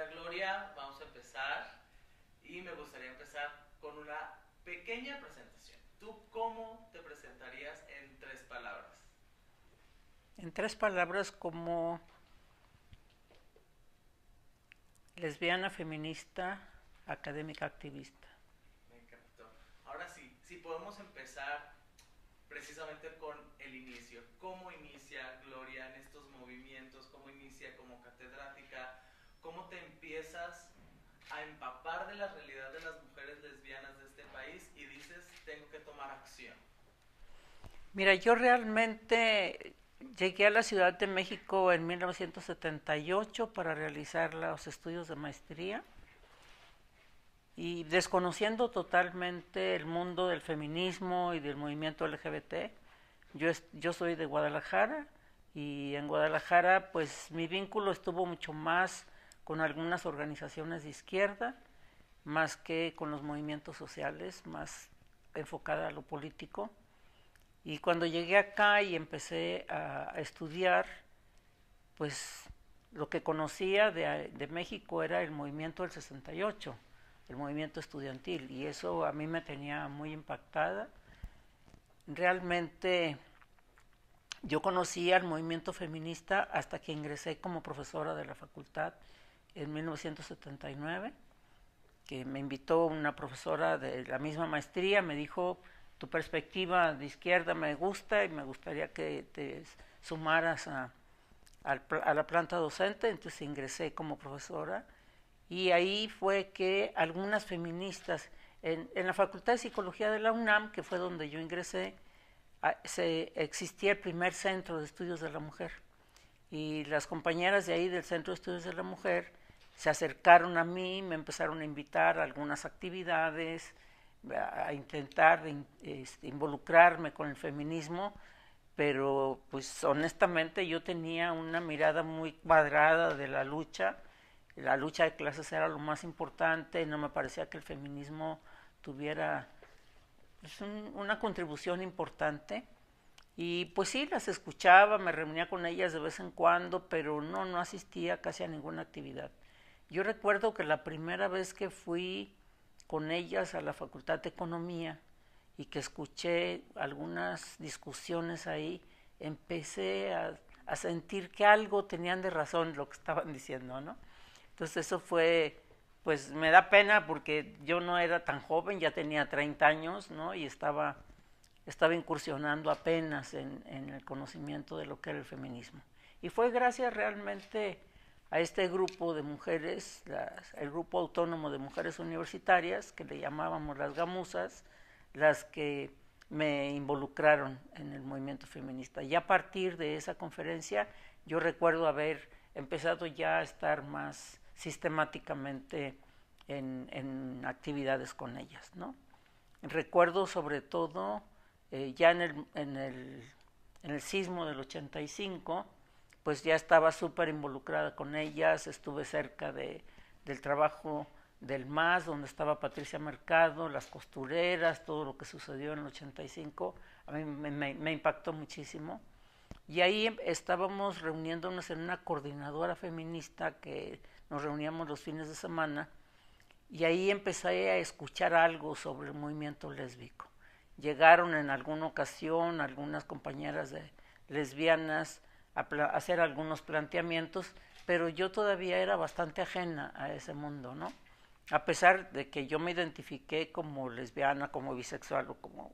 Mira, Gloria, vamos a empezar y me gustaría empezar con una pequeña presentación. ¿Tú cómo te presentarías en 3 palabras? En 3 palabras, como lesbiana, feminista, académica, activista. Me encantó. Ahora sí, si podemos empezar precisamente con el inicio. ¿Cómo inicia Gloria en estos movimientos? ¿Cómo inicia como catedrática? ¿Cómo te empiezas a empapar de la realidad de las mujeres lesbianas de este país y dices, tengo que tomar acción? Mira, yo realmente llegué a la Ciudad de México en 1978 para realizar los estudios de maestría y desconociendo totalmente el mundo del feminismo y del movimiento LGBT. Yo soy de Guadalajara y en Guadalajara pues mi vínculo estuvo mucho más con algunas organizaciones de izquierda, más que con los movimientos sociales, más enfocada a lo político. Y cuando llegué acá y empecé a estudiar, pues lo que conocía de México era el movimiento del 68, el movimiento estudiantil, y eso a mí me tenía muy impactada. Realmente yo conocí al movimiento feminista hasta que ingresé como profesora de la facultad en 1979, que me invitó una profesora de la misma maestría, me dijo, tu perspectiva de izquierda me gusta y me gustaría que te sumaras a la planta docente. Entonces ingresé como profesora y ahí fue que algunas feministas en la Facultad de Psicología de la UNAM, que fue donde yo ingresé, existía el primer centro de estudios de la mujer, y las compañeras de ahí del Centro de Estudios de la Mujer se acercaron a mí, me empezaron a invitar a algunas actividades, a intentar involucrarme con el feminismo, pero pues honestamente yo tenía una mirada muy cuadrada de la lucha de clases era lo más importante, no me parecía que el feminismo tuviera pues, una contribución importante. Y pues sí, las escuchaba, me reunía con ellas de vez en cuando, pero no asistía casi a ninguna actividad. Yo recuerdo que la primera vez que fui con ellas a la Facultad de Economía y que escuché algunas discusiones ahí, empecé a sentir que algo tenían de razón lo que estaban diciendo, ¿no? Entonces eso fue, pues me da pena porque yo no era tan joven, ya tenía 30 años, ¿no? Y estaba incursionando apenas en el conocimiento de lo que era el feminismo. Y fue gracias realmente a este grupo de mujeres, el Grupo Autónomo de Mujeres Universitarias, que le llamábamos las gamuzas, las que me involucraron en el movimiento feminista. Y a partir de esa conferencia yo recuerdo haber empezado ya a estar más sistemáticamente en actividades con ellas, ¿no? Recuerdo sobre todo ya en el sismo del 85, pues ya estaba súper involucrada con ellas, estuve cerca del trabajo del MAS, donde estaba Patricia Mercado, las costureras, todo lo que sucedió en el 85, a mí me impactó muchísimo. Y ahí estábamos reuniéndonos en una coordinadora feminista que nos reuníamos los fines de semana, y ahí empecé a escuchar algo sobre el movimiento lésbico. Llegaron en alguna ocasión algunas compañeras lesbianas a hacer algunos planteamientos, pero yo todavía era bastante ajena a ese mundo, ¿no? A pesar de que yo me identifiqué como lesbiana, como bisexual o como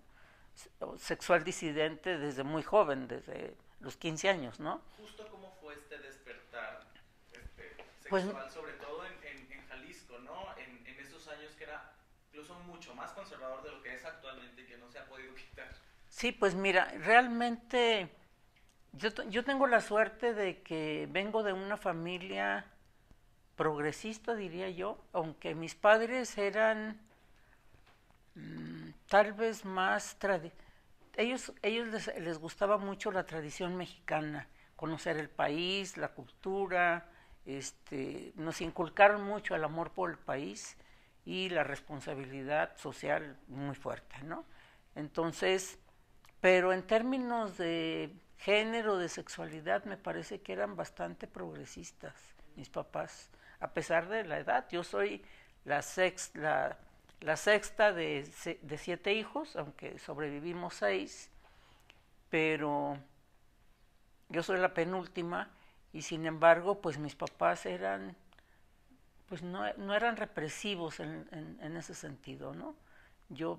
sexual disidente desde muy joven, desde los 15 años, ¿no? Justo cómo fue este despertar Pues sexual, sobre todo en Jalisco, ¿no? En esos años que era incluso mucho más conservador de lo que es actualmente y que no se ha podido quitar. sí, pues mira, realmente yo tengo la suerte de que vengo de una familia progresista, diría yo, aunque mis padres eran tal vez más ellos les gustaba mucho la tradición mexicana, conocer el país, la cultura, nos inculcaron mucho el amor por el país y la responsabilidad social muy fuerte, ¿no? Entonces, pero en términos de género, de sexualidad, me parece que eran bastante progresistas mis papás. a pesar de la edad. Yo soy la sexta de 7 hijos, aunque sobrevivimos 6, pero yo soy la penúltima y sin embargo, pues mis papás eran, pues no eran represivos en ese sentido, ¿no? Yo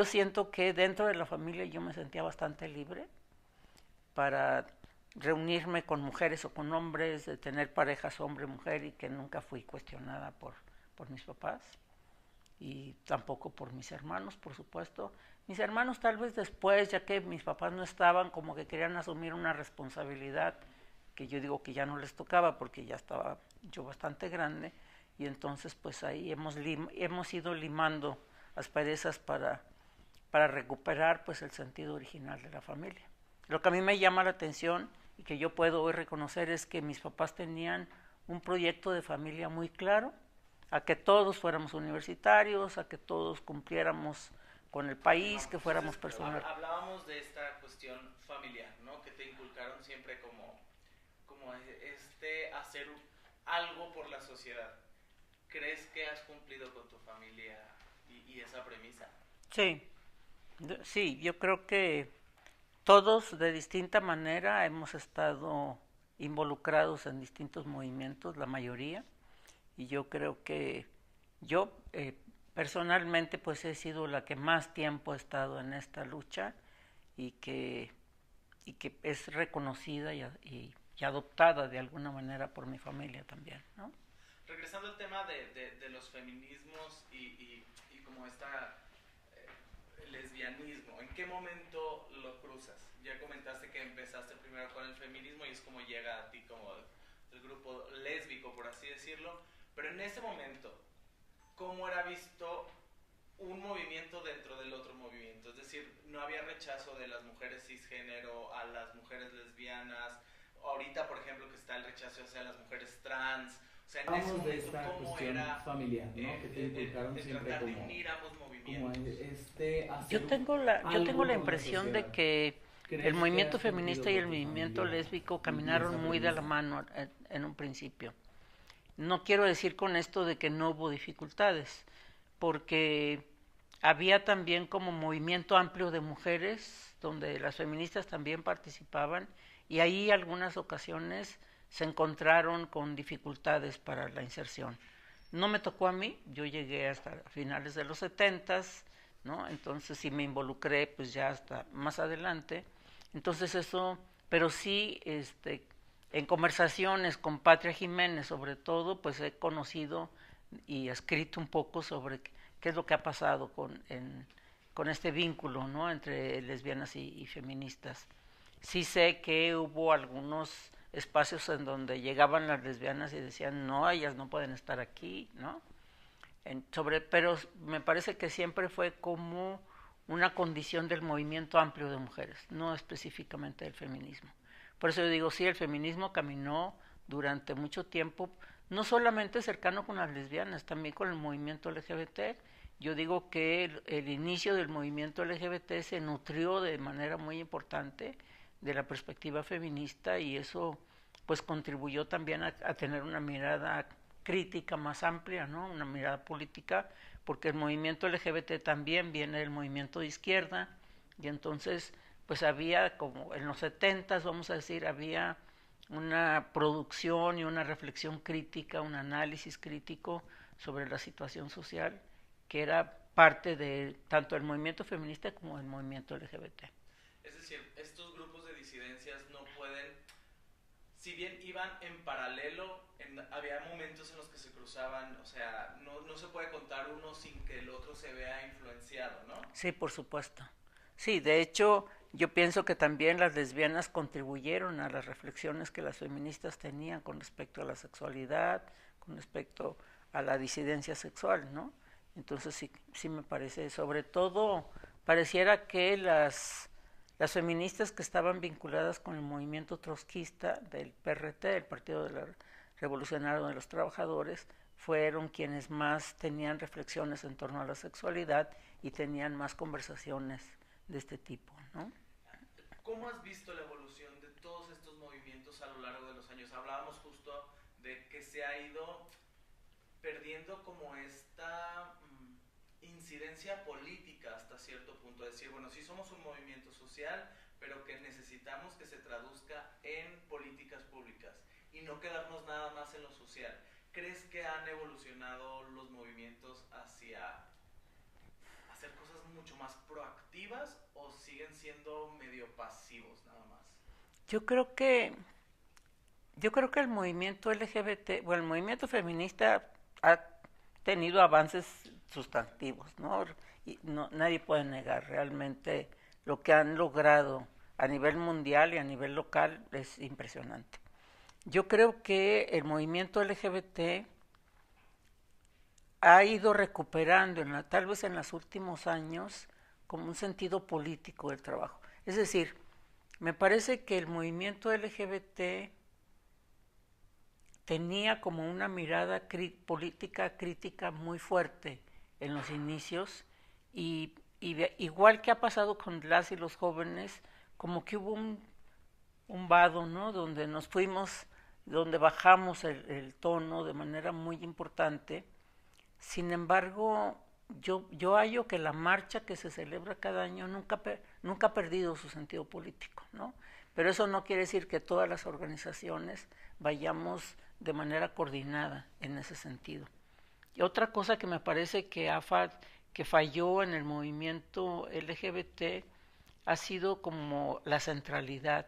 siento que dentro de la familia yo me sentía bastante libre para reunirme con mujeres o con hombres, de tener parejas hombre-mujer y que nunca fui cuestionada por mis papás y tampoco por mis hermanos, por supuesto. Mis hermanos tal vez después, ya que mis papás no estaban, como que querían asumir una responsabilidad que yo digo que ya no les tocaba porque ya estaba yo bastante grande y entonces pues ahí hemos ido limando asperezas para recuperar pues el sentido original de la familia. Lo que a mí me llama la atención y que yo puedo hoy reconocer es que mis papás tenían un proyecto de familia muy claro, a que todos fuéramos universitarios, a que todos cumpliéramos con el país, que fuéramos personas. Hablábamos de esta cuestión familiar, ¿no? Que te inculcaron siempre como hacer algo por la sociedad. ¿Crees que has cumplido con tu familia y esa premisa? Sí, yo creo que todos de distinta manera hemos estado involucrados en distintos movimientos, la mayoría, y yo creo que yo personalmente pues he sido la que más tiempo ha estado en esta lucha y que es reconocida y adoptada de alguna manera por mi familia también, ¿no? Regresando al tema de los feminismos y como lesbianismo, ¿en qué momento lo cruzas? Ya comentaste que empezaste primero con el feminismo y es como llega a ti como el grupo lésbico, por así decirlo, pero en ese momento, ¿cómo era visto un movimiento dentro del otro movimiento? Es decir, no había rechazo de las mujeres cisgénero a las mujeres lesbianas. Ahorita, por ejemplo, que está el rechazo hacia las mujeres trans. O sea, en ese momento, de esta ¿cómo era familiar, ¿no? Que te inculcaron siempre tratar como, de unir ambos movimientos? Yo tengo la impresión de que el movimiento feminista y el movimiento lésbico caminaron muy de la mano en un principio. No quiero decir con esto de que no hubo dificultades, porque había también como movimiento amplio de mujeres, donde las feministas también participaban, y ahí algunas ocasiones se encontraron con dificultades para la inserción. No me tocó a mí, yo llegué hasta finales de los 70s, ¿no? Entonces sí me involucré pues ya hasta más adelante. Entonces eso, pero sí en conversaciones con Patria Jiménez sobre todo, pues he conocido y escrito un poco sobre qué es lo que ha pasado con este vínculo, ¿no? Entre lesbianas y feministas. Sí sé que hubo algunos espacios en donde llegaban las lesbianas y decían, no, ellas no pueden estar aquí, ¿no? Pero me parece que siempre fue como una condición del movimiento amplio de mujeres, no específicamente del feminismo. Por eso yo digo, sí, el feminismo caminó durante mucho tiempo, no solamente cercano con las lesbianas, también con el movimiento LGBT. Yo digo que el inicio del movimiento LGBT se nutrió de manera muy importante de la perspectiva feminista y eso pues contribuyó también a tener una mirada crítica más amplia, ¿no? Una mirada política, porque el movimiento LGBT también viene del movimiento de izquierda y entonces pues había como en los 70s, vamos a decir, había una producción y una reflexión crítica, un análisis crítico sobre la situación social que era parte de tanto el movimiento feminista como el movimiento LGBT. Es decir, estos grupos de disidencias no pueden, si bien iban en paralelo, había momentos en los que se cruzaban, o sea, no se puede contar uno sin que el otro se vea influenciado, ¿no? Sí, por supuesto. Sí, de hecho, yo pienso que también las lesbianas contribuyeron a las reflexiones que las feministas tenían con respecto a la sexualidad, con respecto a la disidencia sexual, ¿no? Entonces sí me parece, sobre todo, pareciera que las feministas que estaban vinculadas con el movimiento trotskista del PRT, el Partido Revolucionario de los Trabajadores, fueron quienes más tenían reflexiones en torno a la sexualidad y tenían más conversaciones de este tipo, ¿no? ¿Cómo has visto la evolución de todos estos movimientos a lo largo de los años? Hablábamos justo de que se ha ido perdiendo como esta incidencia política hasta cierto punto, decir, bueno, sí somos un movimiento social, pero que necesitamos que se traduzca en políticas públicas y no quedarnos nada más en lo social. ¿Crees que han evolucionado los movimientos hacia hacer cosas mucho más proactivas o siguen siendo medio pasivos nada más? Yo creo que el movimiento LGBT, bueno, el movimiento feminista ha tenido avances sustantivos, ¿no? Y nadie puede negar realmente lo que han logrado a nivel mundial y a nivel local es impresionante. Yo creo que el movimiento LGBT ha ido recuperando, tal vez en los últimos años, como un sentido político del trabajo. Es decir, me parece que el movimiento LGBT tenía como una mirada política crítica muy fuerte en los inicios y igual que ha pasado con las y los jóvenes, como que hubo un vado, ¿no? Donde nos fuimos, donde bajamos el tono de manera muy importante. Sin embargo, yo hallo que la marcha que se celebra cada año nunca ha perdido su sentido político, ¿no? Pero eso no quiere decir que todas las organizaciones vayamos de manera coordinada en ese sentido. Y otra cosa que me parece que falló en el movimiento LGBT ha sido como la centralidad,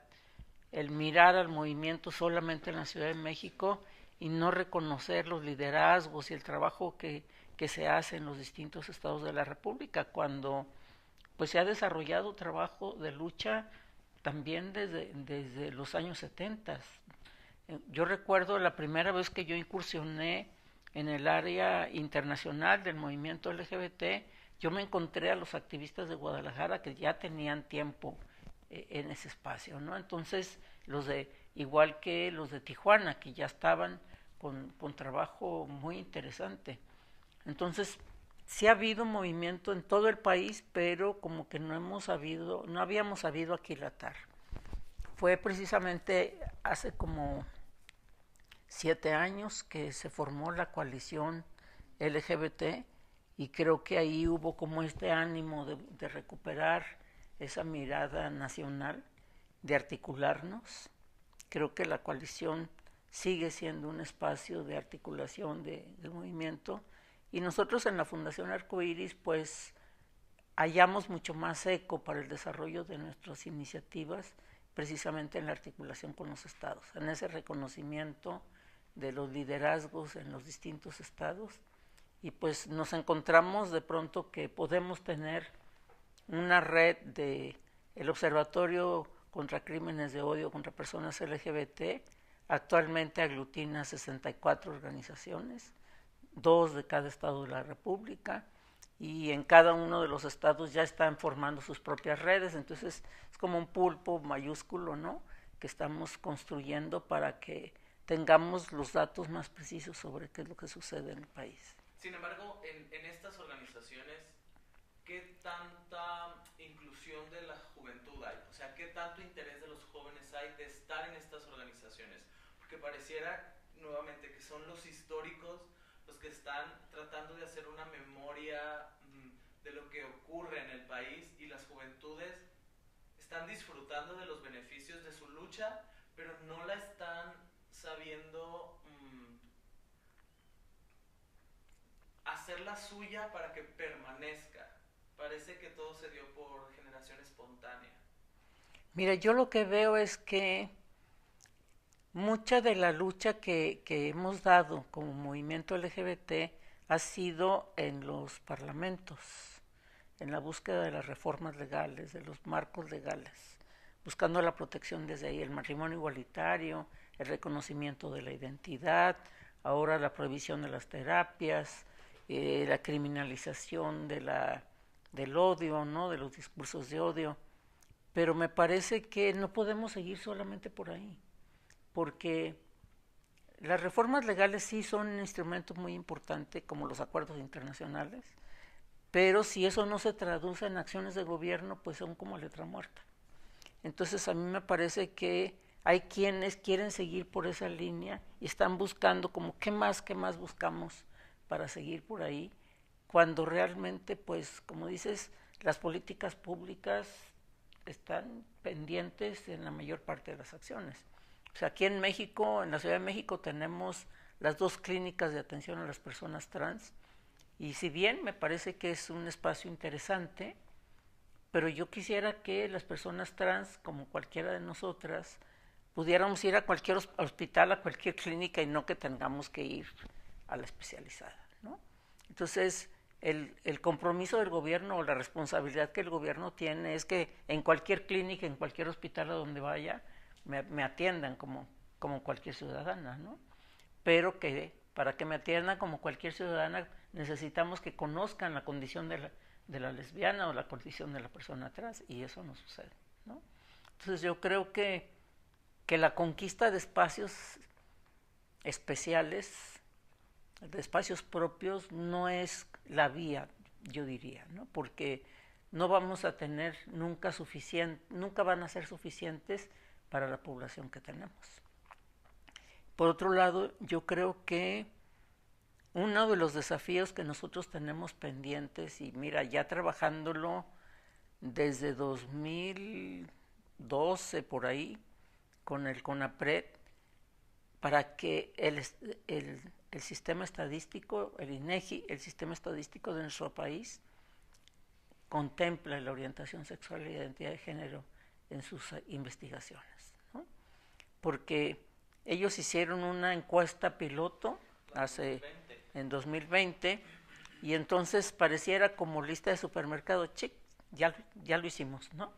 el mirar al movimiento solamente en la Ciudad de México y no reconocer los liderazgos y el trabajo que se hace en los distintos estados de la República, cuando pues se ha desarrollado trabajo de lucha también desde los años 70. Yo recuerdo la primera vez que yo incursioné en el área internacional del movimiento LGBT, yo me encontré a los activistas de Guadalajara que ya tenían tiempo en ese espacio, ¿no? Entonces, igual que los de Tijuana, que ya estaban con trabajo muy interesante. Entonces, sí ha habido movimiento en todo el país, pero como que no habíamos sabido aquilatar. Fue precisamente hace como 7 años que se formó la coalición LGBT y creo que ahí hubo como este ánimo de recuperar esa mirada nacional, de articularnos. Creo que la coalición sigue siendo un espacio de articulación del movimiento y nosotros en la Fundación Arcoíris pues hallamos mucho más eco para el desarrollo de nuestras iniciativas precisamente en la articulación con los estados, en ese reconocimiento de los liderazgos en los distintos estados y pues nos encontramos de pronto que podemos tener una red el Observatorio contra Crímenes de Odio contra Personas LGBT, actualmente aglutina 64 organizaciones, 2 de cada estado de la República, y en cada uno de los estados ya están formando sus propias redes, entonces es como un pulpo mayúsculo, ¿no?, que estamos construyendo para que tengamos los datos más precisos sobre qué es lo que sucede en el país. Sin embargo, en estas organizaciones, ¿qué tanta inclusión de la juventud hay? O sea, ¿qué tanto interés de los jóvenes hay de estar en estas organizaciones? Porque pareciera, nuevamente, que son los históricos los que están tratando de hacer una memoria de lo que ocurre en el país y las juventudes están disfrutando de los beneficios de su lucha, pero no la están sabiendo hacerla suya para que permanezca. Parece que todo se dio por generación espontánea. Mira, yo lo que veo es que mucha de la lucha que hemos dado como movimiento LGBT ha sido en los parlamentos, en la búsqueda de las reformas legales, de los marcos legales, buscando la protección desde ahí, el matrimonio igualitario, el reconocimiento de la identidad, ahora la prohibición de las terapias, la criminalización del odio, ¿no?, de los discursos de odio. Pero me parece que no podemos seguir solamente por ahí, porque las reformas legales sí son un instrumento muy importante, como los acuerdos internacionales, pero si eso no se traduce en acciones de gobierno, pues son como letra muerta. Entonces a mí me parece que hay quienes quieren seguir por esa línea y están buscando como qué más buscamos para seguir por ahí, cuando realmente, pues, como dices, las políticas públicas están pendientes en la mayor parte de las acciones. O sea, aquí en México, en la Ciudad de México, tenemos las 2 clínicas de atención a las personas trans, y si bien me parece que es un espacio interesante, pero yo quisiera que las personas trans, como cualquiera de nosotras, pudiéramos ir a cualquier hospital, a cualquier clínica, y no que tengamos que ir a la especializada, ¿no? Entonces, el compromiso del gobierno o la responsabilidad que el gobierno tiene es que en cualquier clínica, en cualquier hospital a donde vaya, me atiendan como cualquier ciudadana, ¿no? Pero que para que me atiendan como cualquier ciudadana necesitamos que conozcan la condición de la lesbiana o la condición de la persona trans, y eso no sucede, ¿no? Entonces yo creo que la conquista de espacios especiales, de espacios propios, no es la vía, yo diría, ¿no? Porque no vamos a tener nunca van a ser suficientes para la población que tenemos. Por otro lado, yo creo que uno de los desafíos que nosotros tenemos pendientes, y mira, ya trabajándolo desde 2012 por ahí, con el CONAPRED, para que el sistema estadístico, el INEGI, el sistema estadístico de nuestro país, contempla la orientación sexual e identidad de género en sus investigaciones, ¿no? Porque ellos hicieron una encuesta piloto en 2020, y entonces pareciera como lista de supermercado, ya lo hicimos, ¿no?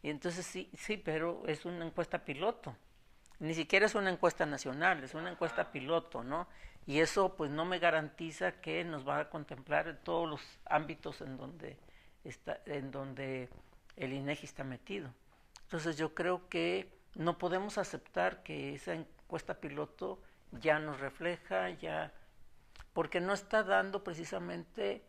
Y entonces sí, pero es una encuesta piloto. Ni siquiera es una encuesta nacional, es una encuesta piloto, ¿no? Y eso pues no me garantiza que nos va a contemplar en todos los ámbitos en donde el INEGI está metido. Entonces yo creo que no podemos aceptar que esa encuesta piloto ya nos refleja, porque no está dando precisamente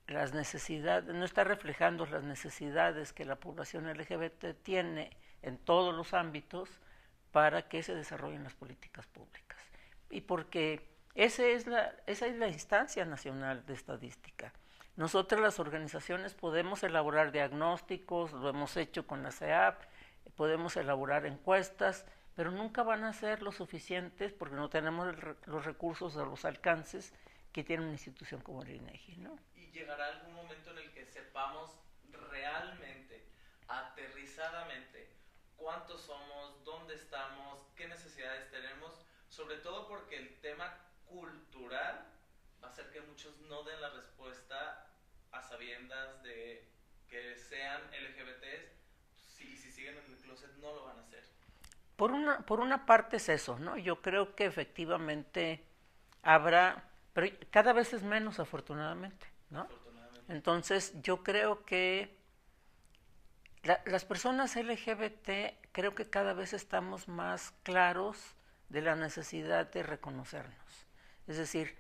las necesidades, no está reflejando las necesidades que la población LGBT tiene en todos los ámbitos para que se desarrollen las políticas públicas. Y porque esa es la instancia nacional de estadística. Nosotras, las organizaciones, podemos elaborar diagnósticos, lo hemos hecho con la CEAP, podemos elaborar encuestas, pero nunca van a ser lo suficientes porque no tenemos los recursos o los alcances que tiene una institución como el INEGI, ¿no? Y llegará algún momento en el que sepamos realmente, aterrizadamente, cuántos somos, dónde estamos, qué necesidades tenemos, sobre todo porque el tema cultural va a hacer que muchos no den la respuesta a sabiendas de que sean LGBTs, si siguen en el closet no lo van a hacer. Por una parte es eso, ¿no? Yo creo que efectivamente habrá, pero cada vez es menos, afortunadamente, ¿no? Afortunadamente. Entonces yo creo que las personas LGBT, creo que cada vez estamos más claros de la necesidad de reconocernos. Es decir,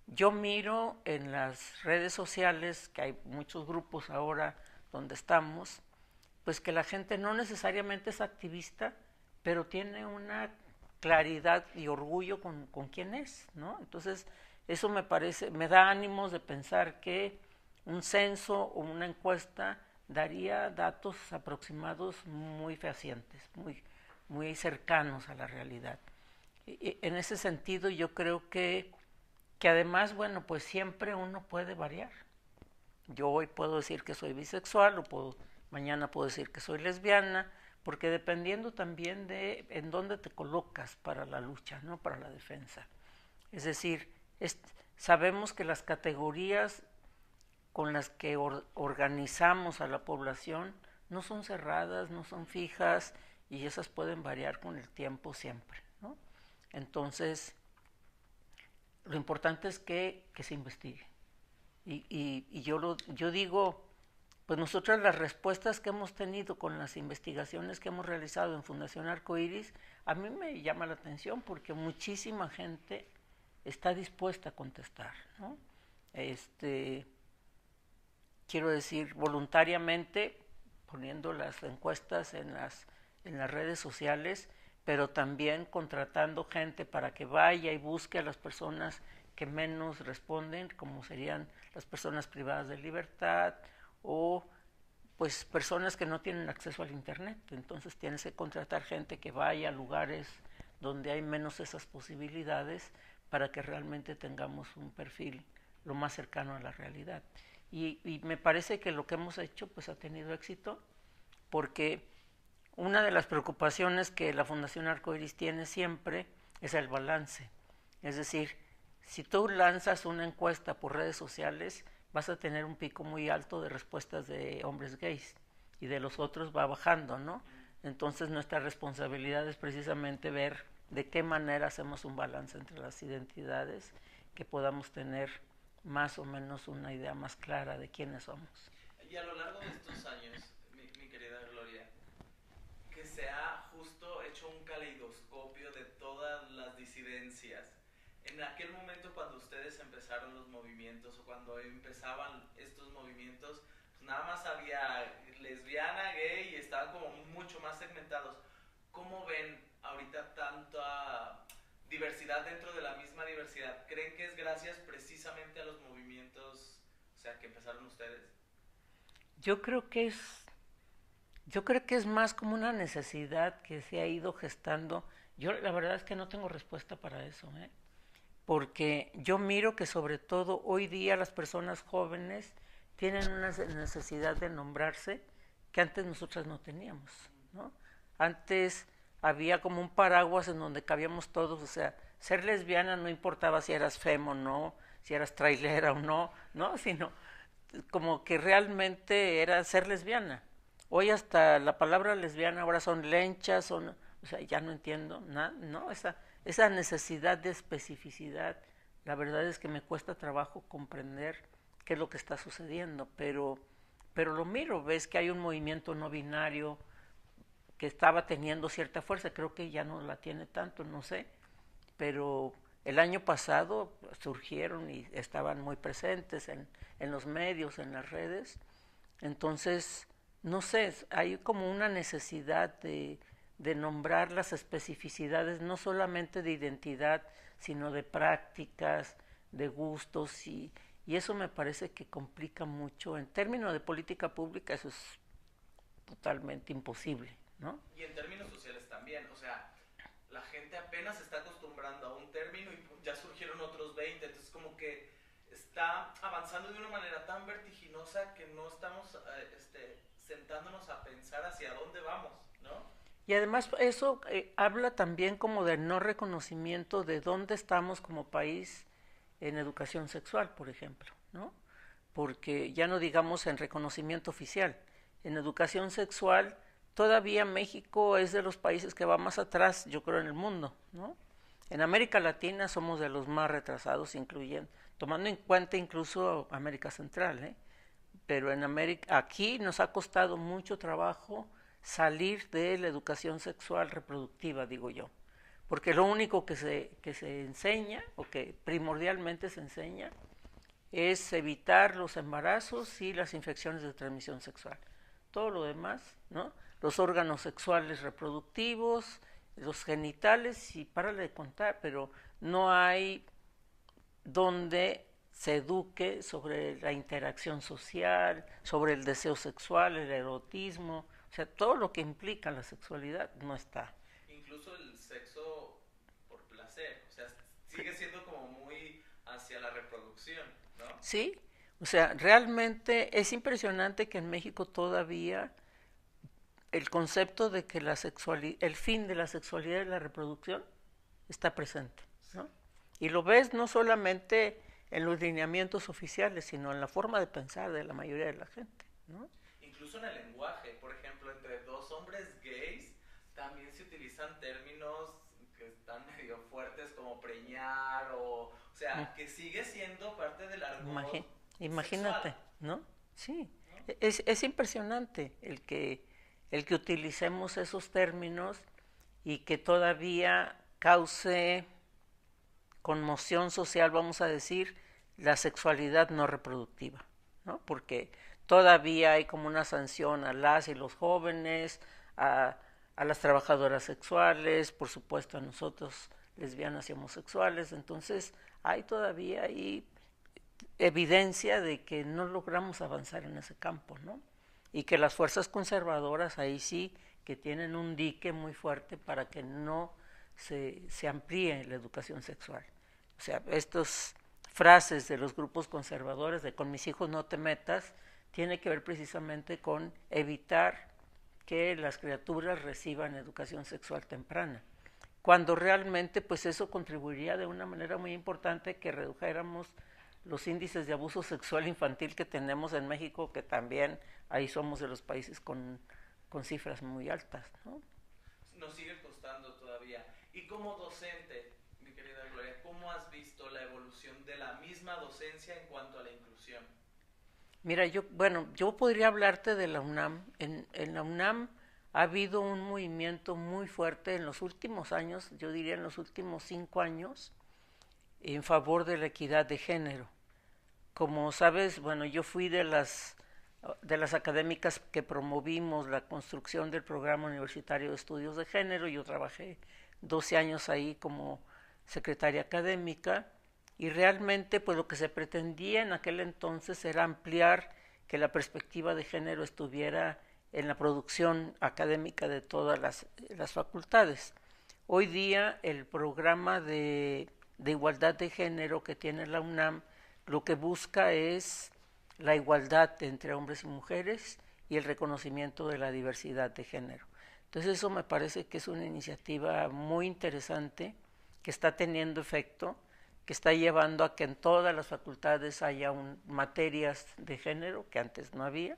yo miro en las redes sociales, que hay muchos grupos ahora donde estamos, pues que la gente no necesariamente es activista, pero tiene una claridad y orgullo con quién es, ¿no? Entonces, eso me da ánimos de pensar que un censo o una encuesta daría datos aproximados muy fehacientes, muy cercanos a la realidad. Y en ese sentido, yo creo que además, bueno, pues siempre uno puede variar. Yo hoy puedo decir que soy bisexual, mañana puedo decir que soy lesbiana, porque dependiendo también de en dónde te colocas para la lucha, ¿no? Para la defensa. Es decir, sabemos que las categorías con las que organizamos a la población no son cerradas, no son fijas, y esas pueden variar con el tiempo siempre, ¿no? Entonces, lo importante es que se investigue. Y yo digo, pues nosotros las respuestas que hemos tenido con las investigaciones que hemos realizado en Fundación Arcoíris, a mí me llama la atención porque muchísima gente está dispuesta a contestar, ¿no? Quiero decir, voluntariamente, poniendo las encuestas en las redes sociales, pero también contratando gente para que vaya y busque a las personas que menos responden, como serían las personas privadas de libertad o pues personas que no tienen acceso al internet. Entonces tienes que contratar gente que vaya a lugares donde hay menos esas posibilidades para que realmente tengamos un perfil lo más cercano a la realidad. Y me parece que lo que hemos hecho pues ha tenido éxito, porque una de las preocupaciones que la Fundación Arcoiris tiene siempre es el balance. Es decir, si tú lanzas una encuesta por redes sociales, vas a tener un pico muy alto de respuestas de hombres gays y de los otros va bajando, ¿no? Entonces nuestra responsabilidad es precisamente ver de qué manera hacemos un balance entre las identidades, que podamos tener más o menos una idea más clara de quiénes somos. Y a lo largo de estos años, mi querida Gloria, que se ha justo hecho un caleidoscopio de todas las disidencias. En aquel momento cuando ustedes empezaron los movimientos o cuando empezaban estos movimientos, pues nada más había lesbiana, gay y estaban como mucho más segmentados. ¿Cómo ven ahorita tanta diversidad dentro de la misma diversidad? ¿Creen que es gracias precisamente a los movimientos, o sea, que empezaron ustedes? Yo creo que es más como una necesidad que se ha ido gestando. Yo la verdad es que no tengo respuesta para eso, porque yo miro que sobre todo hoy día las personas jóvenes tienen una necesidad de nombrarse que antes nosotras no teníamos, ¿no? Antes había como un paraguas en donde cabíamos todos, o sea, ser lesbiana no importaba si eras femo o no, si eras trailera o no, sino como que realmente era ser lesbiana. Hoy hasta la palabra lesbiana ahora son lenchas, o sea, ya no entiendo nada, ¿no? Esa necesidad de especificidad, la verdad es que me cuesta trabajo comprender qué es lo que está sucediendo, pero lo miro, ves que hay un movimiento no binario que estaba teniendo cierta fuerza, creo que ya no la tiene tanto, no sé, pero el año pasado surgieron y estaban muy presentes en los medios, en las redes, entonces, no sé, hay como una necesidad de nombrar las especificidades, no solamente de identidad, sino de prácticas, de gustos, y eso me parece que complica mucho. En términos de política pública eso es totalmente imposible, ¿no? Y en términos sociales también, o sea, la gente apenas se está acostumbrando a un término y ya surgieron otros 20, entonces como que está avanzando de una manera tan vertiginosa que no estamos sentándonos a pensar hacia dónde vamos, ¿no? Y además eso habla también como del no reconocimiento de dónde estamos como país en educación sexual, por ejemplo, ¿no? Porque ya no digamos en reconocimiento oficial, en educación sexual todavía México es de los países que va más atrás, yo creo, en el mundo, ¿no? En América Latina somos de los más retrasados, incluyendo, tomando en cuenta incluso América Central, pero en aquí nos ha costado mucho trabajo salir de la educación sexual reproductiva, digo yo, porque lo único que se enseña, o que primordialmente se enseña, es evitar los embarazos y las infecciones de transmisión sexual. Todo lo demás, ¿no? Los órganos sexuales reproductivos, los genitales, y párale de contar, pero no hay donde se eduque sobre la interacción social, sobre el deseo sexual, el erotismo, o sea, todo lo que implica la sexualidad no está. Incluso el sexo por placer, o sea, sigue siendo como muy hacia la reproducción, ¿no? Sí, o sea, realmente es impresionante que en México todavía el concepto de que el fin de la sexualidad y la reproducción está presente, ¿no? Y lo ves no solamente en los lineamientos oficiales, sino en la forma de pensar de la mayoría de la gente, ¿no? Incluso en el lenguaje, por ejemplo, entre dos hombres gays también se utilizan términos que están medio fuertes como preñar o sea, que sigue siendo parte del argot imagínate, sexual, ¿no? Sí, ¿no? Es impresionante el que utilicemos esos términos y que todavía cause conmoción social, vamos a decir, la sexualidad no reproductiva, ¿no? Porque todavía hay como una sanción a las y los jóvenes, a a las trabajadoras sexuales, por supuesto a nosotros, lesbianas y homosexuales. Entonces hay todavía ahí evidencia de que no logramos avanzar en ese campo, ¿no? Y que las fuerzas conservadoras ahí sí que tienen un dique muy fuerte para que no se amplíe la educación sexual. O sea, estas frases de los grupos conservadores de con mis hijos no te metas, tiene que ver precisamente con evitar que las criaturas reciban educación sexual temprana, cuando realmente pues eso contribuiría de una manera muy importante que redujéramos los índices de abuso sexual infantil que tenemos en México, que también ahí somos de los países con cifras muy altas, ¿no? Nos sigue costando todavía. Y como docente, mi querida Gloria, ¿cómo has visto la evolución de la misma docencia en cuanto a la inclusión? Mira, yo podría hablarte de la UNAM. En la UNAM ha habido un movimiento muy fuerte en los últimos años, yo diría en los últimos 5 años, en favor de la equidad de género. Como sabes, bueno, yo fui de las académicas que promovimos la construcción del Programa Universitario de Estudios de Género. Yo trabajé 12 años ahí como secretaria académica y realmente pues lo que se pretendía en aquel entonces era ampliar que la perspectiva de género estuviera en la producción académica de todas las facultades. Hoy día el programa de igualdad de género que tiene la UNAM lo que busca es la igualdad entre hombres y mujeres y el reconocimiento de la diversidad de género. Entonces eso me parece que es una iniciativa muy interesante, que está teniendo efecto, que está llevando a que en todas las facultades haya materias de género que antes no había.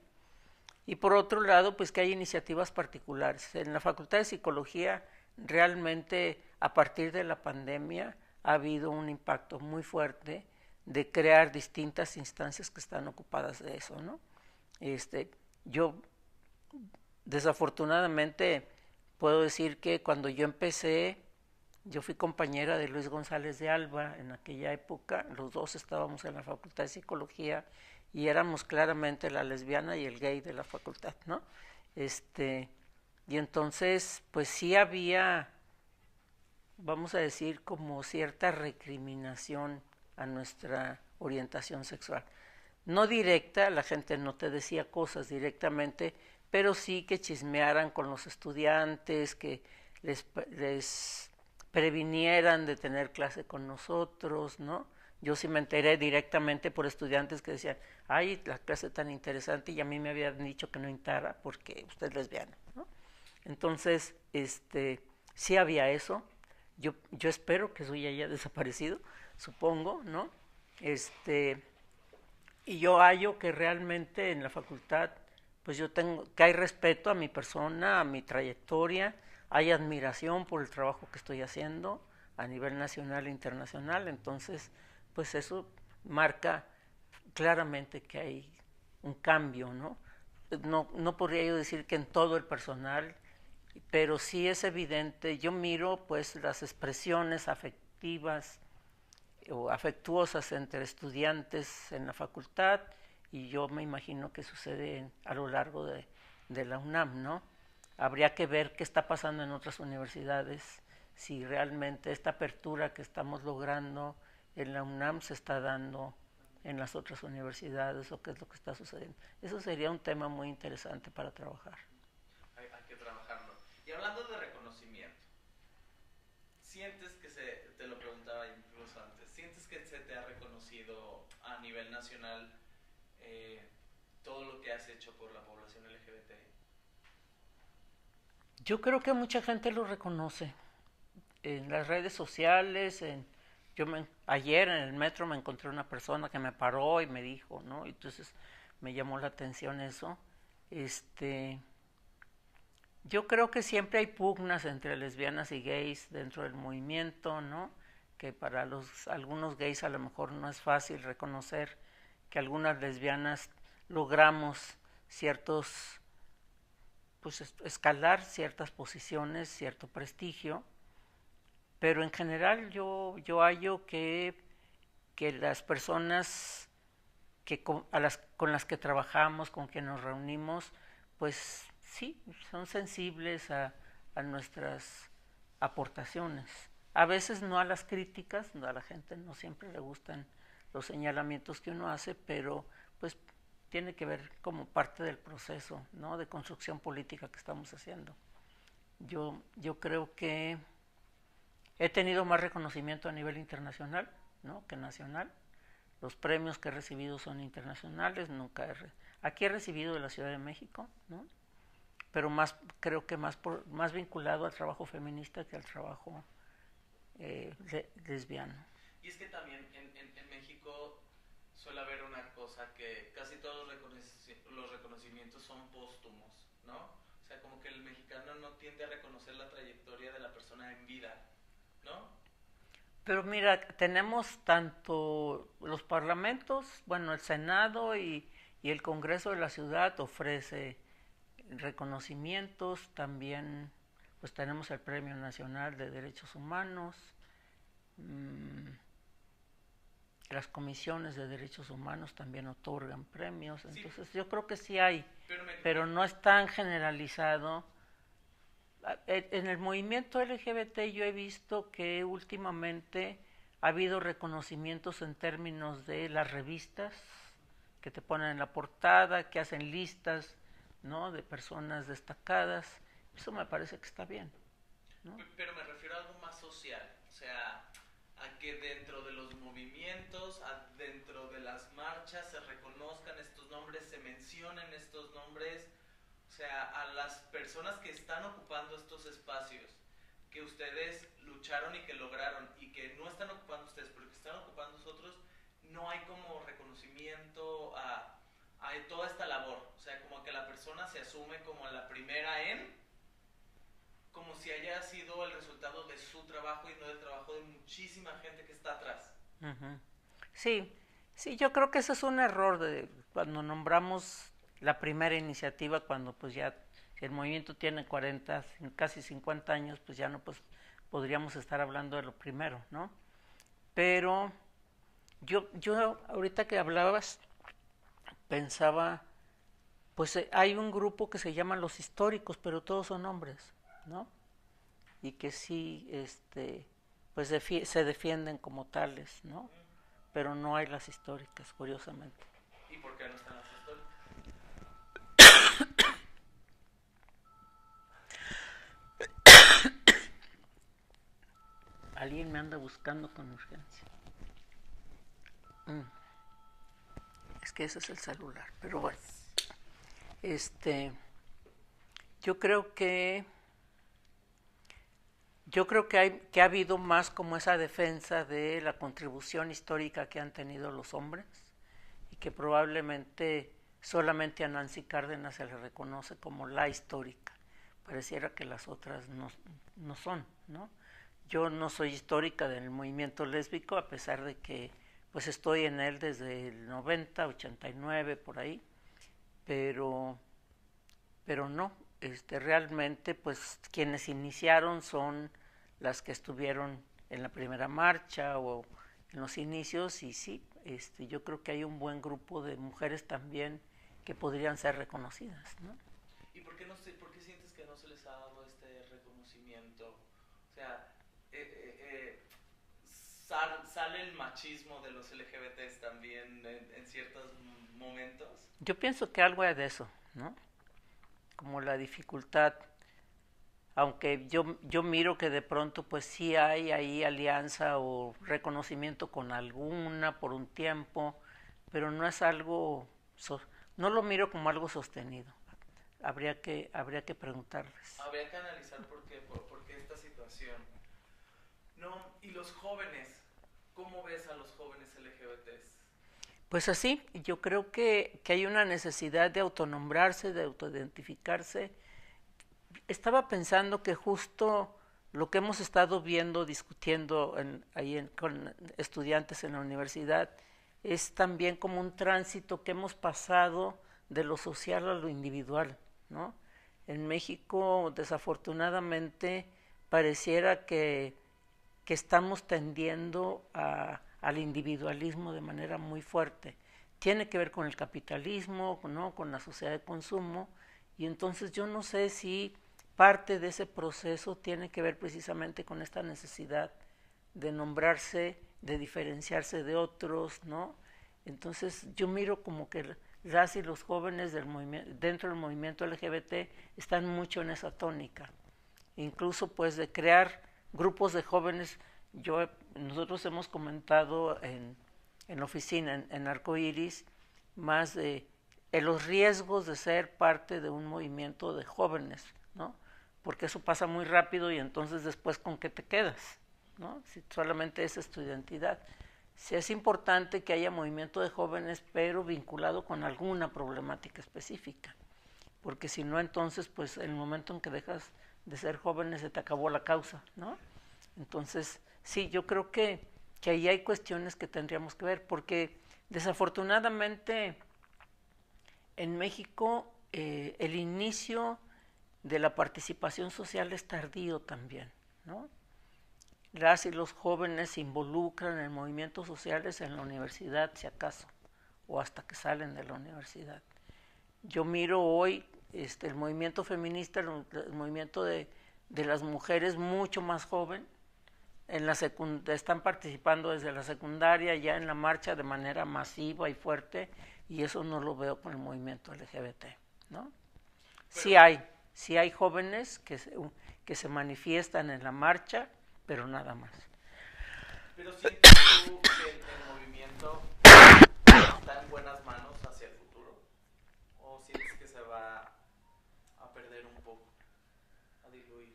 Y por otro lado, pues que hay iniciativas particulares. En la Facultad de Psicología realmente a partir de la pandemia ha habido un impacto muy fuerte de crear distintas instancias que están ocupadas de eso, ¿no? Yo desafortunadamente puedo decir que cuando yo empecé, yo fui compañera de Luis González de Alba en aquella época, los dos estábamos en la Facultad de Psicología y éramos claramente la lesbiana y el gay de la facultad, ¿no? Y entonces, pues sí había, vamos a decir, como cierta recriminación a nuestra orientación sexual. No directa, la gente no te decía cosas directamente, pero sí que chismearan con los estudiantes, que les previnieran de tener clase con nosotros, ¿no? Yo sí me enteré directamente por estudiantes que decían, ay, la clase tan interesante, y a mí me habían dicho que no entrara porque usted es lesbiana, ¿no? Entonces, sí había eso. Yo espero que eso ya haya desaparecido, supongo, ¿no? Y yo hallo que realmente en la facultad, pues que hay respeto a mi persona, a mi trayectoria, hay admiración por el trabajo que estoy haciendo a nivel nacional e internacional. Entonces, pues eso marca claramente que hay un cambio, ¿no? No podría yo decir que en todo el personal, pero sí es evidente. Yo miro pues las expresiones afectivas o afectuosas entre estudiantes en la facultad, y yo me imagino que sucede a lo largo de la UNAM, ¿no? Habría que ver qué está pasando en otras universidades, si realmente esta apertura que estamos logrando en la UNAM se está dando en las otras universidades o qué es lo que está sucediendo. Eso sería un tema muy interesante para trabajar. Hay que trabajarlo. Y hablando de reconocimiento, ¿sientes que te lo preguntaba incluso antes, sientes que se te ha reconocido a nivel nacional todo lo que has hecho por la población LGBT? Yo creo que mucha gente lo reconoce en las redes sociales. Ayer en el metro me encontré una persona que me paró y me dijo, ¿no? Entonces me llamó la atención eso. Yo creo que siempre hay pugnas entre lesbianas y gays dentro del movimiento, ¿no? Que para algunos gays a lo mejor no es fácil reconocer que algunas lesbianas logramos pues escalar ciertas posiciones, cierto prestigio, pero en general yo hallo que las personas con las que trabajamos, con quienes nos reunimos, pues sí, son sensibles a a nuestras aportaciones. A veces no a las críticas, a la gente no siempre le gustan los señalamientos que uno hace, pero pues tiene que ver como parte del proceso, ¿no?, de construcción política que estamos haciendo. Yo creo que he tenido más reconocimiento a nivel internacional, ¿no?, que nacional. Los premios que he recibido son internacionales, aquí he recibido de la Ciudad de México, ¿no?, pero creo que más vinculado al trabajo feminista que al trabajo lesbiano. Y es que también en México suele haber una cosa, que casi todos los reconocimientos son póstumos, ¿no? O sea, como que el mexicano no tiende a reconocer la trayectoria de la persona en vida, ¿no? Pero mira, tenemos tanto los parlamentos, bueno, el Senado y el Congreso de la Ciudad ofrece reconocimientos, también pues tenemos el Premio Nacional de Derechos Humanos, las comisiones de derechos humanos también otorgan premios, entonces sí, yo creo que sí hay, pero no es tan generalizado. En el movimiento LGBT yo he visto que últimamente ha habido reconocimientos en términos de las revistas que te ponen en la portada, que hacen listas, ¿no?, de personas destacadas. Eso me parece que está bien, ¿no? Pero me refiero a algo más social, o sea, a que dentro de los movimientos, dentro de las marchas se reconozcan estos nombres, se mencionen estos nombres, o sea, a las personas que están ocupando estos espacios, que ustedes lucharon y que lograron, y que no están ocupando ustedes, pero que están ocupando nosotros, no hay como reconocimiento a toda esta labor. O sea, como que la persona se asume como la primera como si haya sido el resultado de su trabajo y no del trabajo de muchísima gente que está atrás. Uh-huh. Sí, yo creo que ese es un error cuando nombramos la primera iniciativa, cuando pues ya el movimiento tiene 40, casi 50 años, pues ya no podríamos estar hablando de lo primero, ¿no? Pero yo ahorita que hablabas pensaba, pues hay un grupo que se llaman los históricos, pero todos son hombres, ¿no? Y que sí, pues se defienden como tales, ¿no? Pero no hay las históricas, curiosamente. ¿Y por qué no están las históricas? Alguien me anda buscando con urgencia. Es que ese es el celular, pero bueno. Yo creo que ha habido más como esa defensa de la contribución histórica que han tenido los hombres, y que probablemente solamente a Nancy Cárdenas se le reconoce como la histórica. Pareciera que las otras no son, ¿no? Yo no soy histórica del movimiento lésbico, a pesar de que pues estoy en él desde el 90, 89, por ahí, pero no, realmente pues quienes iniciaron son las que estuvieron en la primera marcha o en los inicios, y sí, yo creo que hay un buen grupo de mujeres también que podrían ser reconocidas, ¿no? ¿Y por qué sientes que no se les ha dado este reconocimiento? O sea, ¿sale el machismo de los LGBTs también en ciertos momentos? Yo pienso que algo es de eso, ¿no? Como la dificultad, aunque yo miro que de pronto pues sí hay ahí alianza o reconocimiento con alguna por un tiempo, pero no es algo, no lo miro como algo sostenido. Habría que preguntarles. Habría que analizar por qué esta situación. No, y los jóvenes, ¿cómo ves a los jóvenes LGBTs? Pues así, yo creo que hay una necesidad de autonombrarse, de autoidentificarse. Estaba pensando que justo lo que hemos estado viendo, discutiendo con estudiantes en la universidad, es también como un tránsito que hemos pasado de lo social a lo individual, ¿no? En México, desafortunadamente, pareciera que estamos tendiendo al individualismo de manera muy fuerte. Tiene que ver con el capitalismo, ¿no?, con la sociedad de consumo, y entonces yo no sé si parte de ese proceso tiene que ver precisamente con esta necesidad de nombrarse, de diferenciarse de otros, ¿no? Entonces yo miro como que las y los jóvenes del dentro del movimiento LGBT están mucho en esa tónica, incluso pues de crear grupos de jóvenes. Nosotros hemos comentado en la oficina, en Arcoiris, más de los riesgos de ser parte de un movimiento de jóvenes, ¿no? Porque eso pasa muy rápido y entonces después ¿con qué te quedas? ¿No? Si solamente esa es tu identidad. Sí es importante que haya movimiento de jóvenes, pero vinculado con alguna problemática específica, porque si no, entonces, pues en el momento en que dejas de ser jóvenes se te acabó la causa, ¿no? Entonces, sí, yo creo que ahí hay cuestiones que tendríamos que ver, porque desafortunadamente en México el inicio de la participación social es tardío también, ¿no? Las y los jóvenes se involucran en movimientos sociales en la universidad, si acaso, o hasta que salen de la universidad. Yo miro hoy el movimiento feminista, el movimiento de las mujeres mucho más joven, están participando desde la secundaria, ya en la marcha de manera masiva y fuerte, y eso no lo veo con el movimiento LGBT, ¿no? Sí hay jóvenes que se manifiestan en la marcha, pero nada más. Pero ¿sientes tú que el movimiento está en buenas manos hacia el futuro? ¿O sientes que se va a perder un poco, a diluir?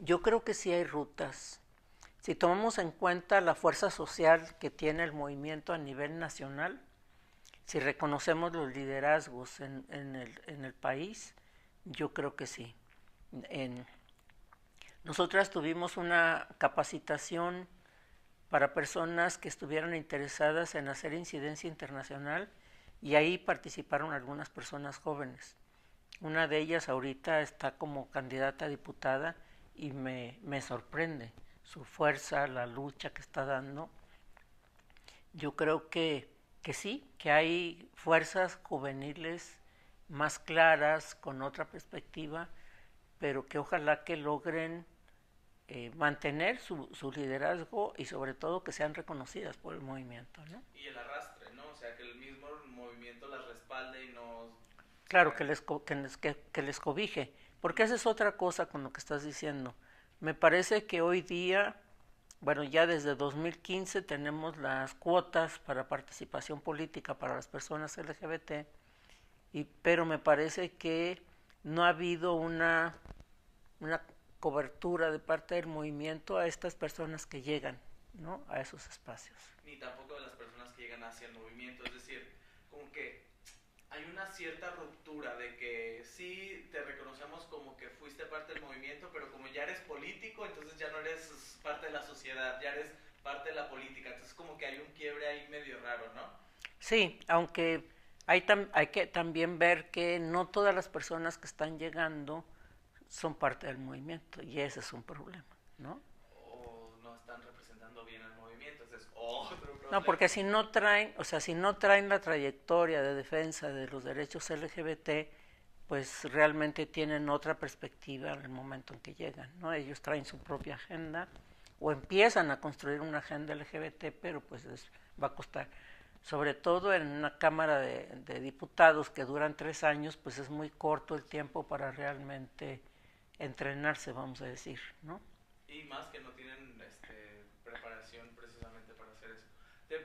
Yo creo que sí hay rutas. Si tomamos en cuenta la fuerza social que tiene el movimiento a nivel nacional, si reconocemos los liderazgos en el país, yo creo que sí. Nosotras tuvimos una capacitación para personas que estuvieran interesadas en hacer incidencia internacional y ahí participaron algunas personas jóvenes. Una de ellas ahorita está como candidata a diputada y me sorprende su fuerza, la lucha que está dando. Yo creo que sí, que hay fuerzas juveniles más claras, con otra perspectiva, pero que ojalá que logren mantener su liderazgo y sobre todo que sean reconocidas por el movimiento, ¿no? Y el arrastre, ¿no? O sea, que el mismo movimiento las respalde y nos... Claro, que les cobije, porque esa es otra cosa con lo que estás diciendo. Me parece que hoy día, bueno, ya desde 2015 tenemos las cuotas para participación política para las personas LGBT, pero me parece que no ha habido una cobertura de parte del movimiento a estas personas que llegan, ¿no?, a esos espacios. Ni tampoco de las personas que llegan hacia el movimiento, es decir, como que hay una cierta ruptura de que sí te reconocemos como que fuiste parte del movimiento, pero como ya eres político, entonces ya no eres parte de la sociedad, ya eres parte de la política, entonces como que hay un quiebre ahí medio raro, ¿no? Sí, aunque hay que también ver que no todas las personas que están llegando son parte del movimiento, y ese es un problema, ¿no? O no están representando bien al movimiento, ese es otro problema. No, porque si no traen la trayectoria de defensa de los derechos LGBT, pues realmente tienen otra perspectiva en el momento en que llegan, ¿no? Ellos traen su propia agenda o empiezan a construir una agenda LGBT, pero pues va a costar. Sobre todo en una Cámara de Diputados que duran 3 años, pues es muy corto el tiempo para realmente entrenarse, vamos a decir, ¿no? Y más que no tienen preparación precisamente para hacer eso.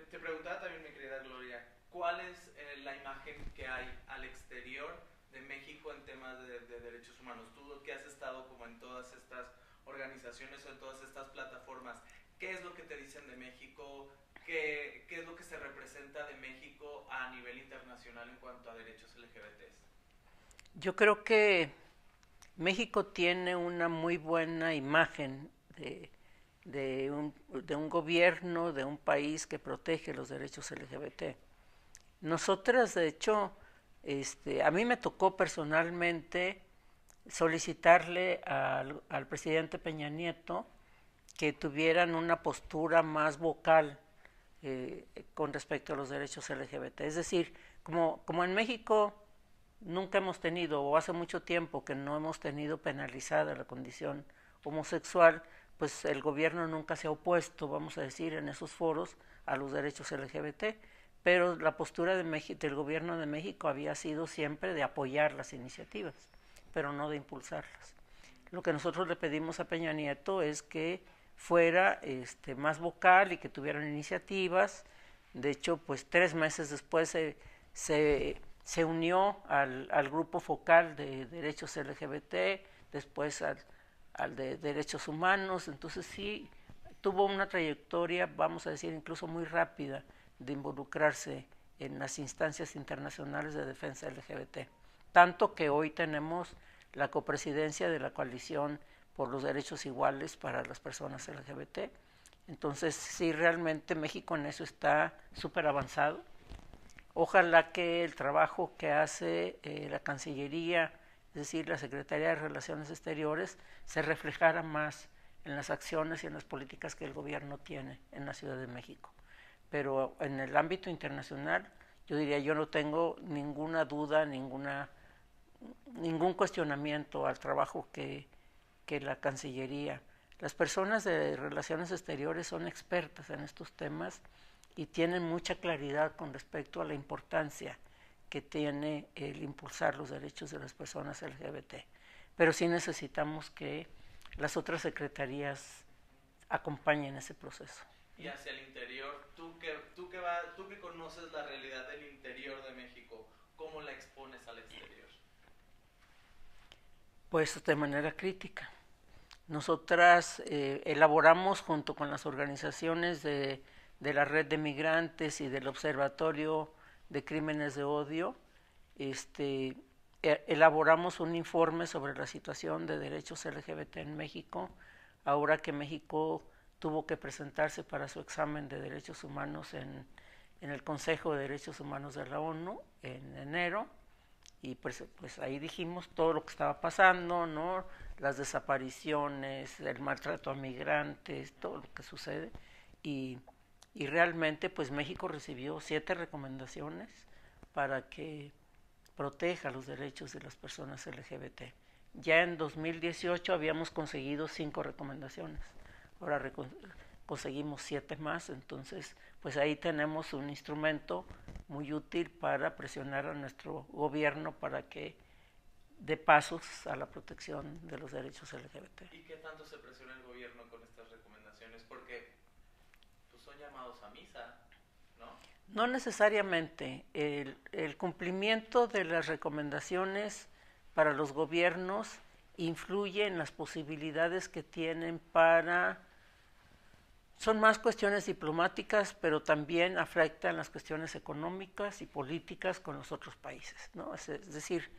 Te preguntaba también, mi querida Gloria, ¿cuál es la imagen que hay al exterior de México en temas de derechos humanos? Tú que has estado como en todas estas organizaciones o en todas estas plataformas, ¿qué es lo que te dicen de México? ¿Qué es lo que se representa de México a nivel internacional en cuanto a derechos LGBT? Yo creo que México tiene una muy buena imagen de un gobierno, de un país que protege los derechos LGBT. Nosotras, de hecho, a mí me tocó personalmente solicitarle al presidente Peña Nieto que tuvieran una postura más vocal con respecto a los derechos LGBT. Es decir, como en México nunca hemos tenido, o hace mucho tiempo que no hemos tenido penalizada la condición homosexual, pues el gobierno nunca se ha opuesto, vamos a decir, en esos foros a los derechos LGBT, pero la postura del gobierno de México había sido siempre de apoyar las iniciativas, pero no de impulsarlas. Lo que nosotros le pedimos a Peña Nieto es que fuera más vocal y que tuvieran iniciativas. De hecho, pues 3 meses después se unió al grupo focal de derechos LGBT, después al de derechos humanos. Entonces sí tuvo una trayectoria, vamos a decir, incluso muy rápida de involucrarse en las instancias internacionales de defensa LGBT. Tanto que hoy tenemos la copresidencia de la Coalición por los Derechos Iguales para las personas LGBT. Entonces, sí, realmente México en eso está súper avanzado. Ojalá que el trabajo que hace la Cancillería, es decir, la Secretaría de Relaciones Exteriores, se reflejara más en las acciones y en las políticas que el gobierno tiene en la Ciudad de México. Pero en el ámbito internacional, yo diría, yo no tengo ninguna duda, ningún cuestionamiento al trabajo que la Cancillería. Las personas de Relaciones Exteriores son expertas en estos temas y tienen mucha claridad con respecto a la importancia que tiene el impulsar los derechos de las personas LGBT. Pero sí necesitamos que las otras secretarías acompañen ese proceso. Y hacia el interior, tú que conoces la realidad del interior de México, ¿cómo la expones al exterior? Pues de manera crítica. Nosotras elaboramos junto con las organizaciones de la Red de Migrantes y del Observatorio de Crímenes de Odio, elaboramos un informe sobre la situación de derechos LGBT en México, ahora que México tuvo que presentarse para su examen de derechos humanos en el Consejo de Derechos Humanos de la ONU en enero, y pues ahí dijimos todo lo que estaba pasando, ¿no? Las desapariciones, el maltrato a migrantes, todo lo que sucede, y realmente pues México recibió 7 recomendaciones para que proteja los derechos de las personas LGBT. Ya en 2018 habíamos conseguido 5 recomendaciones, ahora conseguimos 7 más, entonces pues ahí tenemos un instrumento muy útil para presionar a nuestro gobierno para que dé pasos a la protección de los derechos LGBT. ¿Y qué tanto se presiona el gobierno con estas recomendaciones? Porque pues, son llamados a misa, ¿no? No necesariamente. El cumplimiento de las recomendaciones para los gobiernos influye en las posibilidades que tienen para... Son más cuestiones diplomáticas, pero también afectan las cuestiones económicas y políticas con los otros países, ¿no? Es decir,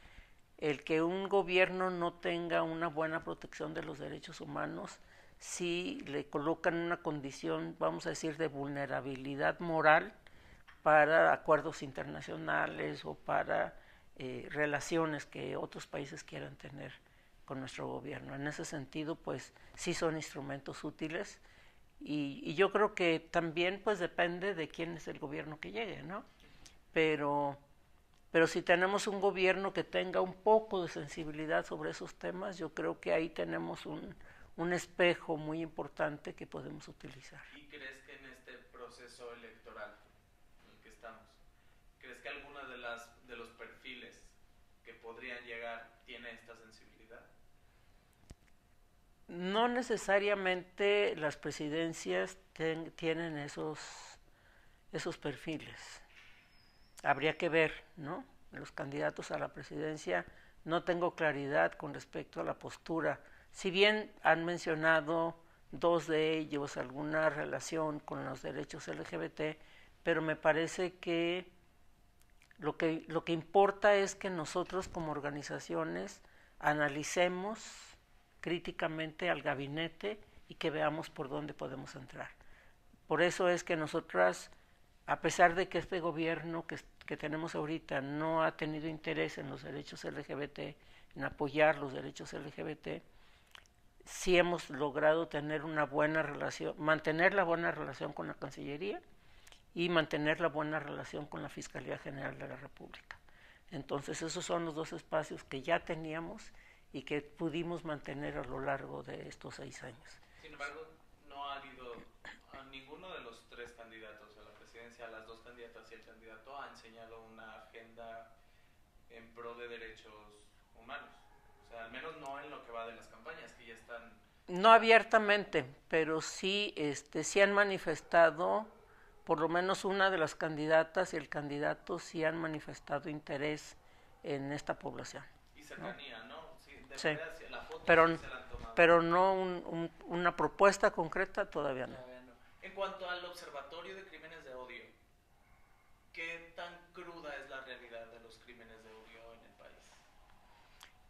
el que un gobierno no tenga una buena protección de los derechos humanos, sí le colocan una condición, vamos a decir, de vulnerabilidad moral para acuerdos internacionales o para relaciones que otros países quieran tener con nuestro gobierno. En ese sentido, pues sí son instrumentos útiles. Y yo creo que también pues depende de quién es el gobierno que llegue, ¿no? Pero si tenemos un gobierno que tenga un poco de sensibilidad sobre esos temas, yo creo que ahí tenemos un espejo muy importante que podemos utilizar. ¿Y crees que en este proceso electoral en el que estamos, crees que alguna de los perfiles que podrían llegar tiene esta sensibilidad? No necesariamente las presidencias tienen esos perfiles. Habría que ver, ¿no? Los candidatos a la presidencia, no tengo claridad con respecto a la postura. Si bien han mencionado 2 de ellos alguna relación con los derechos LGBT, pero me parece que lo que importa es que nosotros como organizaciones analicemos críticamente al gabinete y que veamos por dónde podemos entrar. Por eso es que nosotras, a pesar de que este gobierno que tenemos ahorita no ha tenido interés en los derechos LGBT, en apoyar los derechos LGBT, sí hemos logrado tener una buena relación, mantener la buena relación con la Cancillería y mantener la buena relación con la Fiscalía General de la República. Entonces esos son los dos espacios que ya teníamos y que pudimos mantener a lo largo de estos 6 años. Sin embargo, no ha habido a ninguno de los 3 candidatos a la presidencia, las 2 candidatas y el candidato ha enseñado una agenda en pro de derechos humanos. O sea, al menos no en lo que va de las campañas, que ya están... No abiertamente, pero sí, sí han manifestado, por lo menos una de las candidatas y el candidato sí han manifestado interés en esta población. Y cercanía, ¿no? Sí, sí. La foto pero, sí se la han tomado. Pero no una propuesta concreta todavía no. En cuanto al Observatorio de Crímenes de Odio, ¿qué tan cruda es la realidad de los crímenes de odio en el país?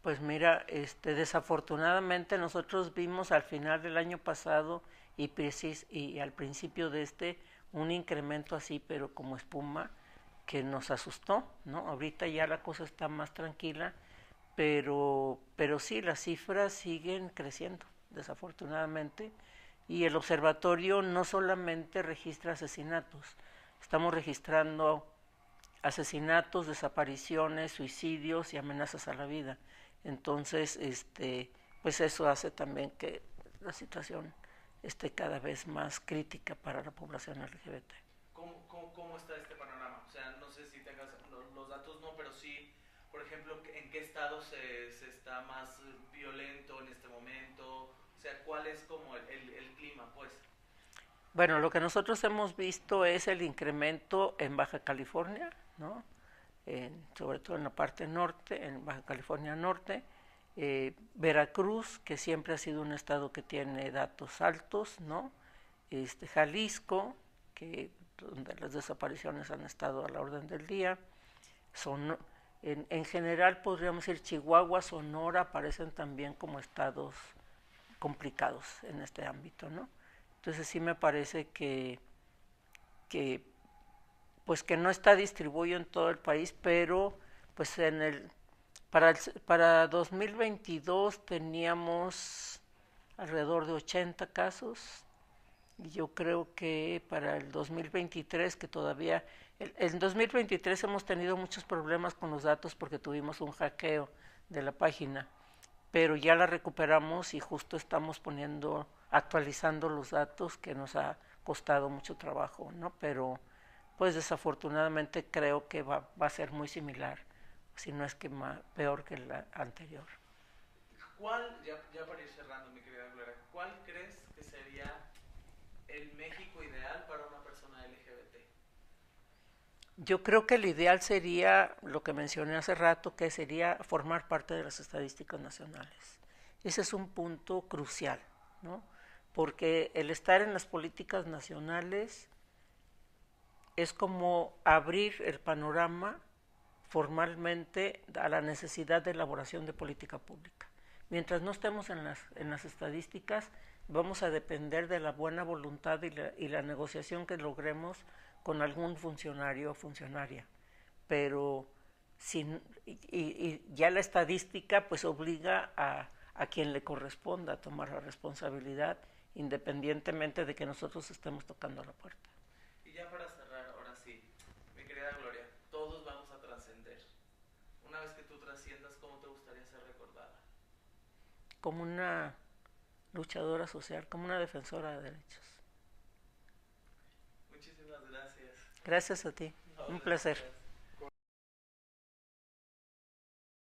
Pues mira, desafortunadamente nosotros vimos al final del año pasado y al principio de un incremento así, pero como espuma, que nos asustó, ¿no? Ahorita ya la cosa está más tranquila, pero sí, las cifras siguen creciendo, desafortunadamente, y el observatorio no solamente registra asesinatos, estamos registrando asesinatos, desapariciones, suicidios y amenazas a la vida. Entonces, pues eso hace también que la situación esté cada vez más crítica para la población LGBT. ¿Cómo está este panorama? O sea, no sé si tengas los datos, no, pero sí, por ejemplo, ¿en qué estado se está más violento en este momento? O sea, ¿cuál es como el clima, pues? Bueno, lo que nosotros hemos visto es el incremento en Baja California, ¿no? Sobre todo en la parte norte, en Baja California Norte, Veracruz, que siempre ha sido un estado que tiene datos altos, ¿no? Jalisco, donde las desapariciones han estado a la orden del día, en general podríamos decir Chihuahua, Sonora aparecen también como estados complicados en este ámbito, ¿no? Entonces sí me parece que no está distribuido en todo el país, pero pues para 2022 teníamos alrededor de 80 casos, y yo creo que para el 2023, que todavía, en 2023 hemos tenido muchos problemas con los datos porque tuvimos un hackeo de la página, pero ya la recuperamos y justo estamos actualizando los datos, que nos ha costado mucho trabajo, ¿no? Pero pues desafortunadamente creo que va a ser muy similar, si no es que peor que la anterior. Ya para ir cerrando, mi querida Gloria, ¿cuál crees que sería el México ideal para una persona LGBT? Yo creo que el ideal sería lo que mencioné hace rato, que sería formar parte de las estadísticas nacionales. Ese es un punto crucial, ¿no? Porque el estar en las políticas nacionales es como abrir el panorama formalmente a la necesidad de elaboración de política pública. Mientras no estemos en las estadísticas, vamos a depender de la buena voluntad y la negociación que logremos con algún funcionario o funcionaria. Pero ya la estadística pues obliga a quien le corresponda a tomar la responsabilidad, independientemente de que nosotros estemos tocando la puerta. Y ya para cerrar, ahora sí, mi querida Gloria, todos vamos a trascender. Una vez que tú trasciendas, ¿cómo te gustaría ser recordada? Como una luchadora social, como una defensora de derechos. Muchísimas gracias. Gracias a ti, un placer.